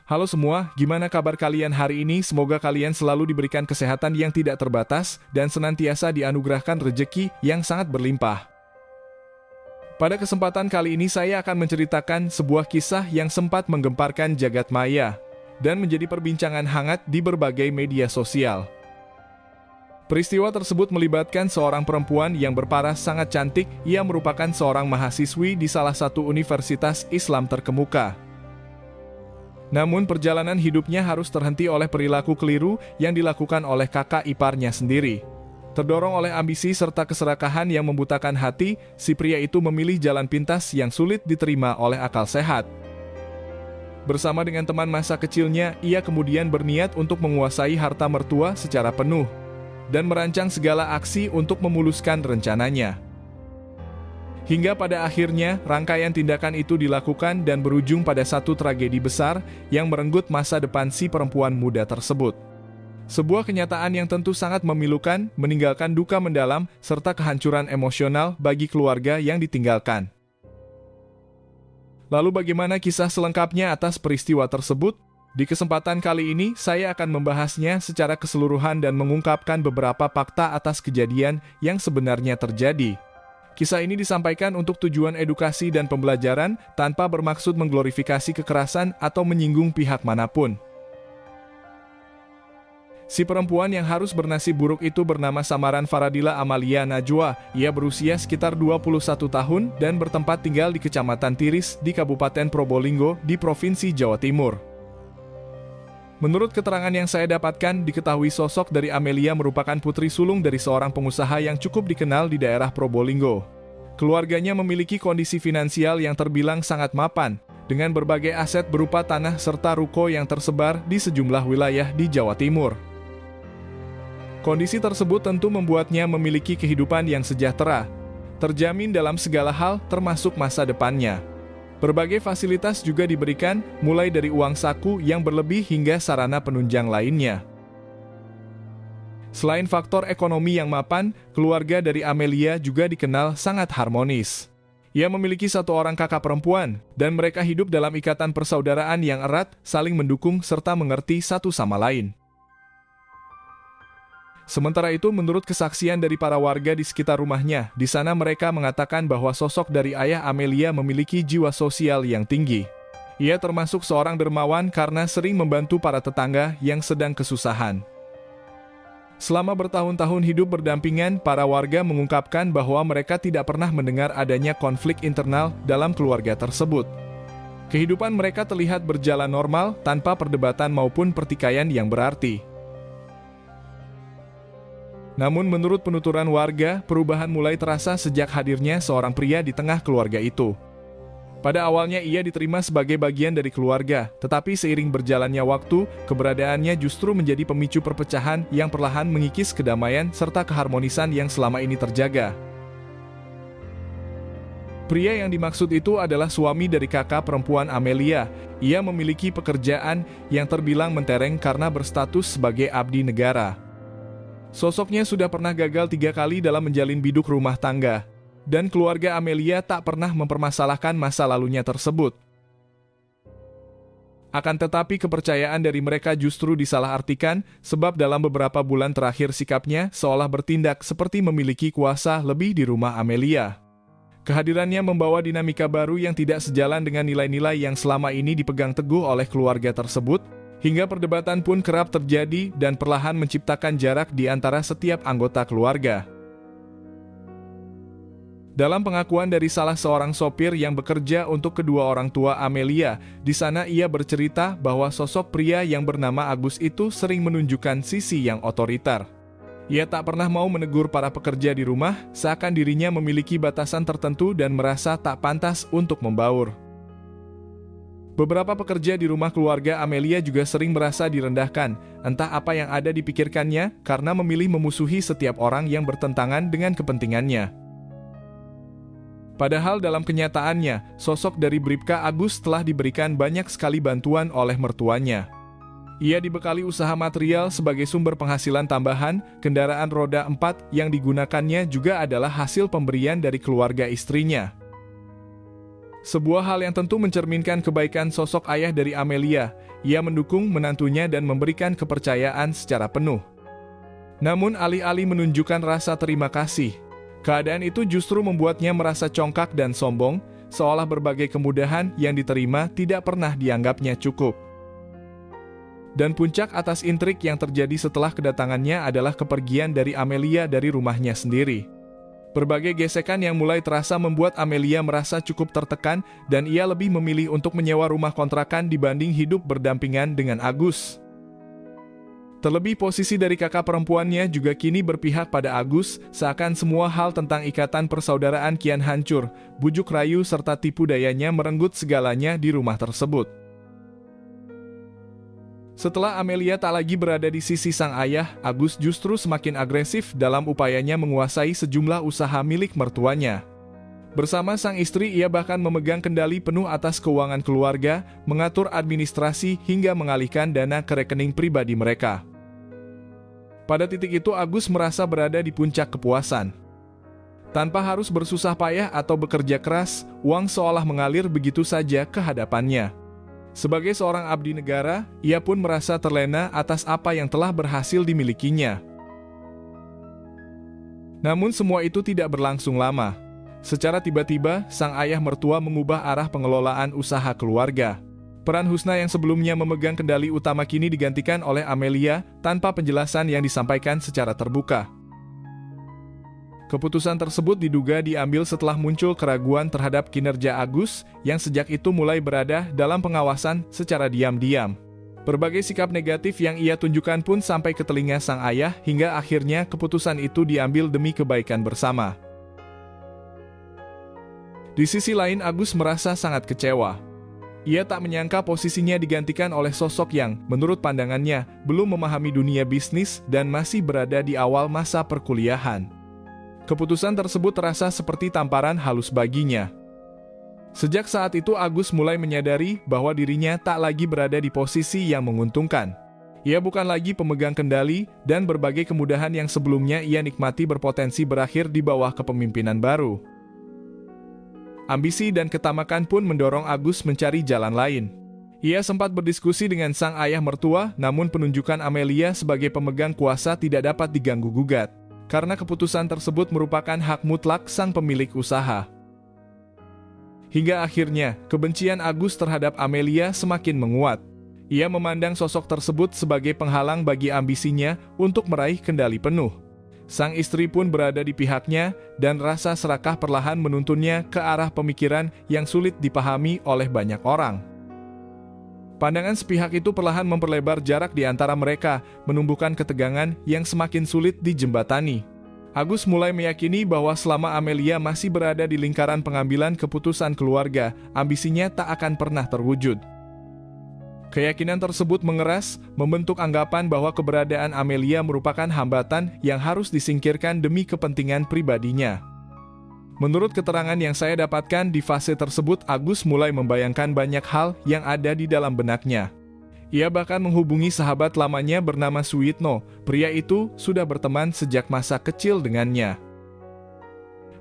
Halo semua, gimana kabar kalian hari ini? Semoga kalian selalu diberikan kesehatan yang tidak terbatas dan senantiasa dianugerahkan rejeki yang sangat berlimpah. Pada kesempatan kali ini saya akan menceritakan sebuah kisah yang sempat menggemparkan jagat maya dan menjadi perbincangan hangat di berbagai media sosial. Peristiwa tersebut melibatkan seorang perempuan yang berparas sangat cantik. Ia merupakan seorang mahasiswi di salah satu universitas Islam terkemuka. Namun perjalanan hidupnya harus terhenti oleh perilaku keliru yang dilakukan oleh kakak iparnya sendiri. Terdorong oleh ambisi serta keserakahan yang membutakan hati, si pria itu memilih jalan pintas yang sulit diterima oleh akal sehat. Bersama dengan teman masa kecilnya, ia kemudian berniat untuk menguasai harta mertua secara penuh dan merancang segala aksi untuk memuluskan rencananya. Hingga pada akhirnya, rangkaian tindakan itu dilakukan dan berujung pada satu tragedi besar yang merenggut masa depan si perempuan muda tersebut. Sebuah kenyataan yang tentu sangat memilukan, meninggalkan duka mendalam, serta kehancuran emosional bagi keluarga yang ditinggalkan. Lalu bagaimana kisah selengkapnya atas peristiwa tersebut? Di kesempatan kali ini, saya akan membahasnya secara keseluruhan dan mengungkapkan beberapa fakta atas kejadian yang sebenarnya terjadi. Kisah ini disampaikan untuk tujuan edukasi dan pembelajaran tanpa bermaksud mengglorifikasi kekerasan atau menyinggung pihak manapun. Si perempuan yang harus bernasib buruk itu bernama samaran Faradila Amalia Najwa. Ia berusia sekitar 21 tahun dan bertempat tinggal di Kecamatan Tiris di Kabupaten Probolinggo di Provinsi Jawa Timur. Menurut keterangan yang saya dapatkan, diketahui sosok dari Amelia merupakan putri sulung dari seorang pengusaha yang cukup dikenal di daerah Probolinggo. Keluarganya memiliki kondisi finansial yang terbilang sangat mapan, dengan berbagai aset berupa tanah serta ruko yang tersebar di sejumlah wilayah di Jawa Timur. Kondisi tersebut tentu membuatnya memiliki kehidupan yang sejahtera, terjamin dalam segala hal termasuk masa depannya. Berbagai fasilitas juga diberikan, mulai dari uang saku yang berlebih hingga sarana penunjang lainnya. Selain faktor ekonomi yang mapan, keluarga dari Amelia juga dikenal sangat harmonis. Ia memiliki satu orang kakak perempuan, dan mereka hidup dalam ikatan persaudaraan yang erat, saling mendukung serta mengerti satu sama lain. Sementara itu, menurut kesaksian dari para warga di sekitar rumahnya, di sana mereka mengatakan bahwa sosok dari ayah Amelia memiliki jiwa sosial yang tinggi. Ia termasuk seorang dermawan karena sering membantu para tetangga yang sedang kesusahan. Selama bertahun-tahun hidup berdampingan, para warga mengungkapkan bahwa mereka tidak pernah mendengar adanya konflik internal dalam keluarga tersebut. Kehidupan mereka terlihat berjalan normal tanpa perdebatan maupun pertikaian yang berarti. Namun menurut penuturan warga, perubahan mulai terasa sejak hadirnya seorang pria di tengah keluarga itu. Pada awalnya ia diterima sebagai bagian dari keluarga, tetapi seiring berjalannya waktu, keberadaannya justru menjadi pemicu perpecahan yang perlahan mengikis kedamaian serta keharmonisan yang selama ini terjaga. Pria yang dimaksud itu adalah suami dari kakak perempuan Amelia. Ia memiliki pekerjaan yang terbilang mentereng karena berstatus sebagai abdi negara. Sosoknya sudah pernah gagal 3 kali dalam menjalin biduk rumah tangga, dan keluarga Amelia tak pernah mempermasalahkan masa lalunya tersebut. Akan tetapi kepercayaan dari mereka justru disalahartikan, sebab dalam beberapa bulan terakhir sikapnya seolah bertindak seperti memiliki kuasa lebih di rumah Amelia. Kehadirannya membawa dinamika baru yang tidak sejalan dengan nilai-nilai yang selama ini dipegang teguh oleh keluarga tersebut, hingga perdebatan pun kerap terjadi dan perlahan menciptakan jarak di antara setiap anggota keluarga. Dalam pengakuan dari salah seorang sopir yang bekerja untuk kedua orang tua Amelia, di sana ia bercerita bahwa sosok pria yang bernama Agus itu sering menunjukkan sisi yang otoriter. Ia tak pernah mau menegur para pekerja di rumah, seakan dirinya memiliki batasan tertentu dan merasa tak pantas untuk membaur. Beberapa pekerja di rumah keluarga Amelia juga sering merasa direndahkan, entah apa yang ada dipikirkannya, karena memilih memusuhi setiap orang yang bertentangan dengan kepentingannya. Padahal dalam kenyataannya, sosok dari Bribka Agus telah diberikan banyak sekali bantuan oleh mertuanya. Ia dibekali usaha material sebagai sumber penghasilan tambahan, kendaraan roda 4 yang digunakannya juga adalah hasil pemberian dari keluarga istrinya. Sebuah hal yang tentu mencerminkan kebaikan sosok ayah dari Amelia. Ia mendukung menantunya dan memberikan kepercayaan secara penuh. Namun alih-alih menunjukkan rasa terima kasih, keadaan itu justru membuatnya merasa congkak dan sombong, seolah berbagai kemudahan yang diterima tidak pernah dianggapnya cukup. Dan puncak atas intrik yang terjadi setelah kedatangannya adalah kepergian dari Amelia dari rumahnya sendiri. Berbagai gesekan yang mulai terasa membuat Amelia merasa cukup tertekan dan ia lebih memilih untuk menyewa rumah kontrakan dibanding hidup berdampingan dengan Agus. Terlebih posisi dari kakak perempuannya juga kini berpihak pada Agus, seakan semua hal tentang ikatan persaudaraan kian hancur, bujuk rayu serta tipu dayanya merenggut segalanya di rumah tersebut. Setelah Amelia tak lagi berada di sisi sang ayah, Agus justru semakin agresif dalam upayanya menguasai sejumlah usaha milik mertuanya. Bersama sang istri, ia bahkan memegang kendali penuh atas keuangan keluarga, mengatur administrasi hingga mengalihkan dana ke rekening pribadi mereka. Pada titik itu Agus merasa berada di puncak kepuasan. Tanpa harus bersusah payah atau bekerja keras, uang seolah mengalir begitu saja ke hadapannya. Sebagai seorang abdi negara, ia pun merasa terlena atas apa yang telah berhasil dimilikinya. Namun semua itu tidak berlangsung lama. Secara tiba-tiba, sang ayah mertua mengubah arah pengelolaan usaha keluarga. Peran Husna yang sebelumnya memegang kendali utama kini digantikan oleh Amelia tanpa penjelasan yang disampaikan secara terbuka. Keputusan tersebut diduga diambil setelah muncul keraguan terhadap kinerja Agus yang sejak itu mulai berada dalam pengawasan secara diam-diam. Berbagai sikap negatif yang ia tunjukkan pun sampai ke telinga sang ayah hingga akhirnya keputusan itu diambil demi kebaikan bersama. Di sisi lain Agus merasa sangat kecewa. Ia tak menyangka posisinya digantikan oleh sosok yang, menurut pandangannya, belum memahami dunia bisnis dan masih berada di awal masa perkuliahan. Keputusan tersebut terasa seperti tamparan halus baginya. Sejak saat itu Agus mulai menyadari bahwa dirinya tak lagi berada di posisi yang menguntungkan. Ia bukan lagi pemegang kendali dan berbagai kemudahan yang sebelumnya ia nikmati berpotensi berakhir di bawah kepemimpinan baru. Ambisi dan ketamakan pun mendorong Agus mencari jalan lain. Ia sempat berdiskusi dengan sang ayah mertua, namun penunjukan Amelia sebagai pemegang kuasa tidak dapat diganggu-gugat. Karena keputusan tersebut merupakan hak mutlak sang pemilik usaha. Hingga akhirnya, kebencian Agus terhadap Amelia semakin menguat. Ia memandang sosok tersebut sebagai penghalang bagi ambisinya untuk meraih kendali penuh. Sang istri pun berada di pihaknya, dan rasa serakah perlahan menuntunnya ke arah pemikiran yang sulit dipahami oleh banyak orang. Pandangan sepihak itu perlahan memperlebar jarak di antara mereka, menumbuhkan ketegangan yang semakin sulit dijembatani. Agus mulai meyakini bahwa selama Amelia masih berada di lingkaran pengambilan keputusan keluarga, ambisinya tak akan pernah terwujud. Keyakinan tersebut mengeras, membentuk anggapan bahwa keberadaan Amelia merupakan hambatan yang harus disingkirkan demi kepentingan pribadinya. Menurut keterangan yang saya dapatkan di fase tersebut, Agus mulai membayangkan banyak hal yang ada di dalam benaknya. Ia bahkan menghubungi sahabat lamanya bernama Suyitno. Pria itu sudah berteman sejak masa kecil dengannya.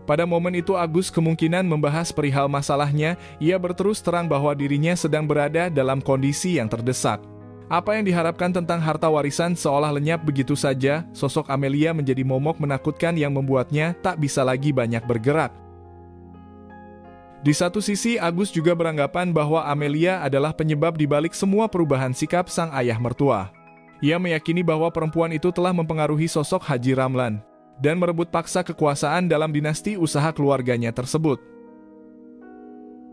Pada momen itu Agus kemungkinan membahas perihal masalahnya. Ia berterus terang bahwa dirinya sedang berada dalam kondisi yang terdesak. Apa yang diharapkan tentang harta warisan seolah lenyap begitu saja. Sosok Amelia menjadi momok menakutkan yang membuatnya tak bisa lagi banyak bergerak. Di satu sisi, Agus juga beranggapan bahwa Amelia adalah penyebab dibalik semua perubahan sikap sang ayah mertua. Ia meyakini bahwa perempuan itu telah mempengaruhi sosok Haji Ramlan dan merebut paksa kekuasaan dalam dinasti usaha keluarganya tersebut.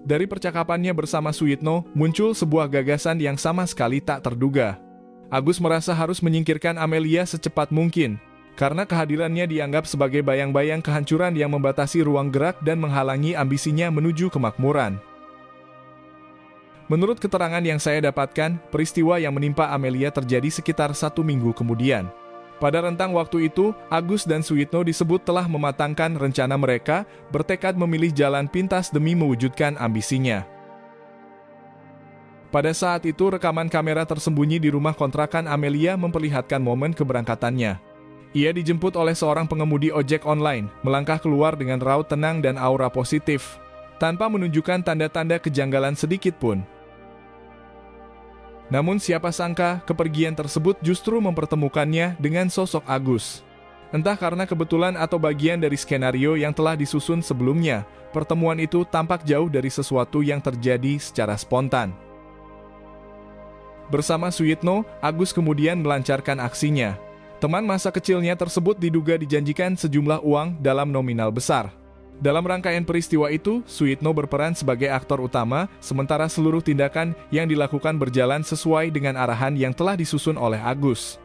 Dari percakapannya bersama Suyitno, muncul sebuah gagasan yang sama sekali tak terduga. Agus merasa harus menyingkirkan Amelia secepat mungkin, karena kehadirannya dianggap sebagai bayang-bayang kehancuran yang membatasi ruang gerak dan menghalangi ambisinya menuju kemakmuran. Menurut keterangan yang saya dapatkan, peristiwa yang menimpa Amelia terjadi sekitar 1 minggu kemudian. Pada rentang waktu itu, Agus dan Suyitno disebut telah mematangkan rencana mereka, bertekad memilih jalan pintas demi mewujudkan ambisinya. Pada saat itu, rekaman kamera tersembunyi di rumah kontrakan Amelia memperlihatkan momen keberangkatannya. Ia dijemput oleh seorang pengemudi ojek online, melangkah keluar dengan raut tenang dan aura positif. tanpa menunjukkan tanda-tanda kejanggalan sedikit pun. Namun siapa sangka kepergian tersebut justru mempertemukannya dengan sosok Agus. Entah karena kebetulan atau bagian dari skenario yang telah disusun sebelumnya, pertemuan itu tampak jauh dari sesuatu yang terjadi secara spontan. Bersama Suyitno, Agus kemudian melancarkan aksinya. Teman masa kecilnya tersebut diduga dijanjikan sejumlah uang dalam nominal besar. Dalam rangkaian peristiwa itu, Suyitno berperan sebagai aktor utama, sementara seluruh tindakan yang dilakukan berjalan sesuai dengan arahan yang telah disusun oleh Agus.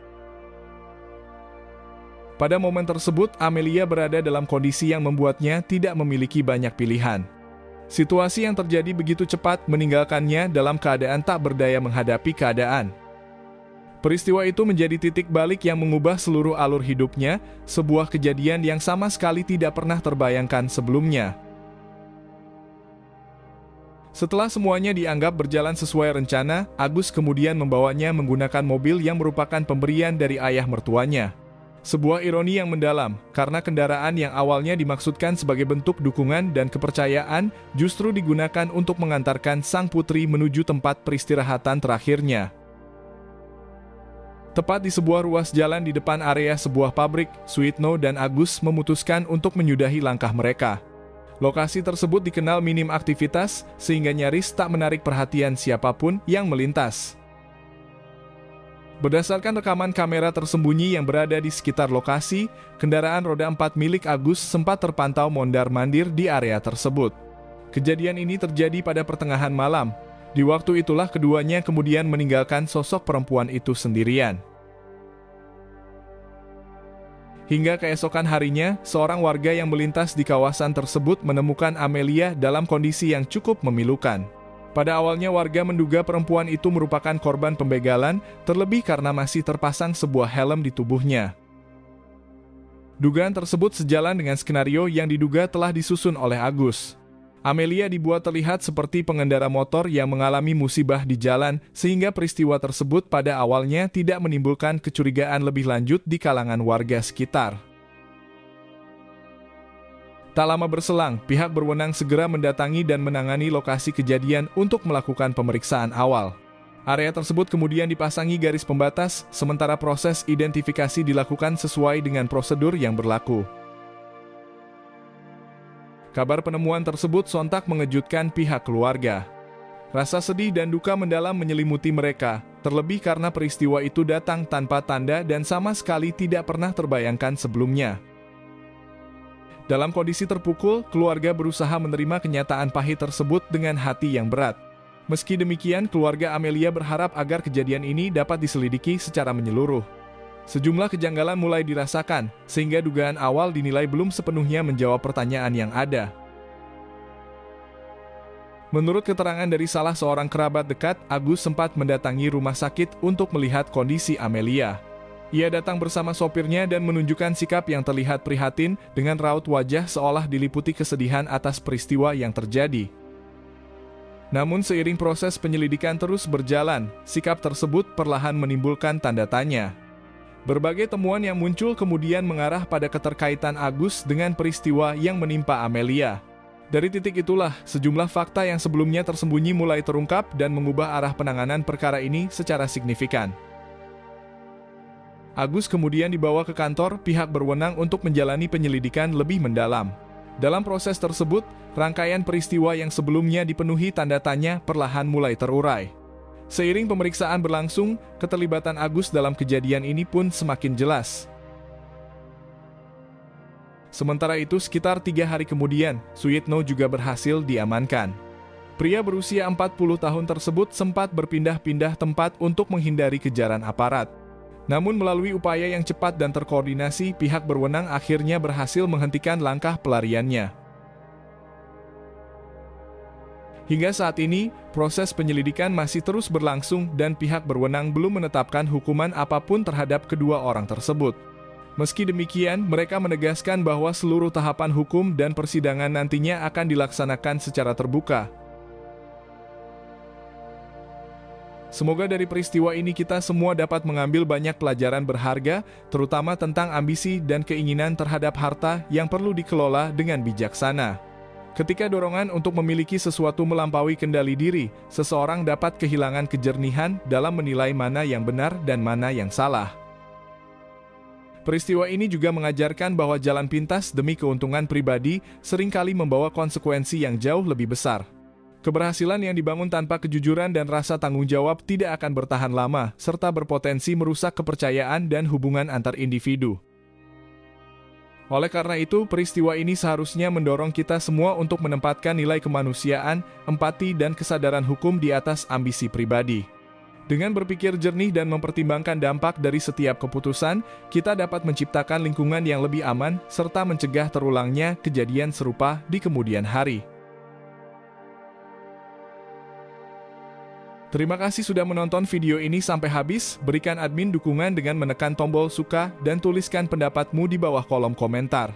Pada momen tersebut, Amelia berada dalam kondisi yang membuatnya tidak memiliki banyak pilihan. Situasi yang terjadi begitu cepat meninggalkannya dalam keadaan tak berdaya menghadapi keadaan. Peristiwa itu menjadi titik balik yang mengubah seluruh alur hidupnya, sebuah kejadian yang sama sekali tidak pernah terbayangkan sebelumnya. Setelah semuanya dianggap berjalan sesuai rencana, Agus kemudian membawanya menggunakan mobil yang merupakan pemberian dari ayah mertuanya. Sebuah ironi yang mendalam, karena kendaraan yang awalnya dimaksudkan sebagai bentuk dukungan dan kepercayaan, justru digunakan untuk mengantarkan sang putri menuju tempat peristirahatan terakhirnya. Tepat di sebuah ruas jalan di depan area sebuah pabrik, Suyitno dan Agus memutuskan untuk menyudahi langkah mereka. Lokasi tersebut dikenal minim aktivitas, sehingga nyaris tak menarik perhatian siapapun yang melintas. Berdasarkan rekaman kamera tersembunyi yang berada di sekitar lokasi, kendaraan roda 4 milik Agus sempat terpantau mondar-mandir di area tersebut. Kejadian ini terjadi pada pertengahan malam. Di waktu itulah keduanya kemudian meninggalkan sosok perempuan itu sendirian. Hingga keesokan harinya, seorang warga yang melintas di kawasan tersebut menemukan Amelia dalam kondisi yang cukup memilukan. Pada awalnya warga menduga perempuan itu merupakan korban pembegalan, terlebih karena masih terpasang sebuah helm di tubuhnya. Dugaan tersebut sejalan dengan skenario yang diduga telah disusun oleh Agus. Amelia dibuat terlihat seperti pengendara motor yang mengalami musibah di jalan, sehingga peristiwa tersebut pada awalnya tidak menimbulkan kecurigaan lebih lanjut di kalangan warga sekitar. Tak lama berselang, pihak berwenang segera mendatangi dan menangani lokasi kejadian untuk melakukan pemeriksaan awal. Area tersebut kemudian dipasangi garis pembatas, sementara proses identifikasi dilakukan sesuai dengan prosedur yang berlaku. Kabar penemuan tersebut sontak mengejutkan pihak keluarga. Rasa sedih dan duka mendalam menyelimuti mereka, terlebih karena peristiwa itu datang tanpa tanda dan sama sekali tidak pernah terbayangkan sebelumnya. Dalam kondisi terpukul, keluarga berusaha menerima kenyataan pahit tersebut dengan hati yang berat. Meski demikian, keluarga Amelia berharap agar kejadian ini dapat diselidiki secara menyeluruh. Sejumlah kejanggalan mulai dirasakan, sehingga dugaan awal dinilai belum sepenuhnya menjawab pertanyaan yang ada. Menurut keterangan dari salah seorang kerabat dekat, Agus sempat mendatangi rumah sakit untuk melihat kondisi Amelia. Ia datang bersama sopirnya dan menunjukkan sikap yang terlihat prihatin dengan raut wajah seolah diliputi kesedihan atas peristiwa yang terjadi. Namun seiring proses penyelidikan terus berjalan, sikap tersebut perlahan menimbulkan tanda tanya. Berbagai temuan yang muncul kemudian mengarah pada keterkaitan Agus dengan peristiwa yang menimpa Amelia. Dari titik itulah, sejumlah fakta yang sebelumnya tersembunyi mulai terungkap dan mengubah arah penanganan perkara ini secara signifikan. Agus kemudian dibawa ke kantor pihak berwenang untuk menjalani penyelidikan lebih mendalam. Dalam proses tersebut, rangkaian peristiwa yang sebelumnya dipenuhi tanda tanya perlahan mulai terurai. Seiring pemeriksaan berlangsung, keterlibatan Agus dalam kejadian ini pun semakin jelas. Sementara itu, sekitar 3 hari kemudian, Suyitno juga berhasil diamankan. Pria berusia 40 tahun tersebut sempat berpindah-pindah tempat untuk menghindari kejaran aparat. Namun melalui upaya yang cepat dan terkoordinasi, pihak berwenang akhirnya berhasil menghentikan langkah pelariannya. Hingga saat ini, proses penyelidikan masih terus berlangsung dan pihak berwenang belum menetapkan hukuman apapun terhadap kedua orang tersebut. Meski demikian, mereka menegaskan bahwa seluruh tahapan hukum dan persidangan nantinya akan dilaksanakan secara terbuka. Semoga dari peristiwa ini kita semua dapat mengambil banyak pelajaran berharga, terutama tentang ambisi dan keinginan terhadap harta yang perlu dikelola dengan bijaksana. Ketika dorongan untuk memiliki sesuatu melampaui kendali diri, seseorang dapat kehilangan kejernihan dalam menilai mana yang benar dan mana yang salah. Peristiwa ini juga mengajarkan bahwa jalan pintas demi keuntungan pribadi seringkali membawa konsekuensi yang jauh lebih besar. Keberhasilan yang dibangun tanpa kejujuran dan rasa tanggung jawab tidak akan bertahan lama, serta berpotensi merusak kepercayaan dan hubungan antar individu. Oleh karena itu, peristiwa ini seharusnya mendorong kita semua untuk menempatkan nilai kemanusiaan, empati, dan kesadaran hukum di atas ambisi pribadi. Dengan berpikir jernih dan mempertimbangkan dampak dari setiap keputusan, kita dapat menciptakan lingkungan yang lebih aman, serta mencegah terulangnya kejadian serupa di kemudian hari. Terima kasih sudah menonton video ini sampai habis. Berikan admin dukungan dengan menekan tombol suka dan tuliskan pendapatmu di bawah kolom komentar.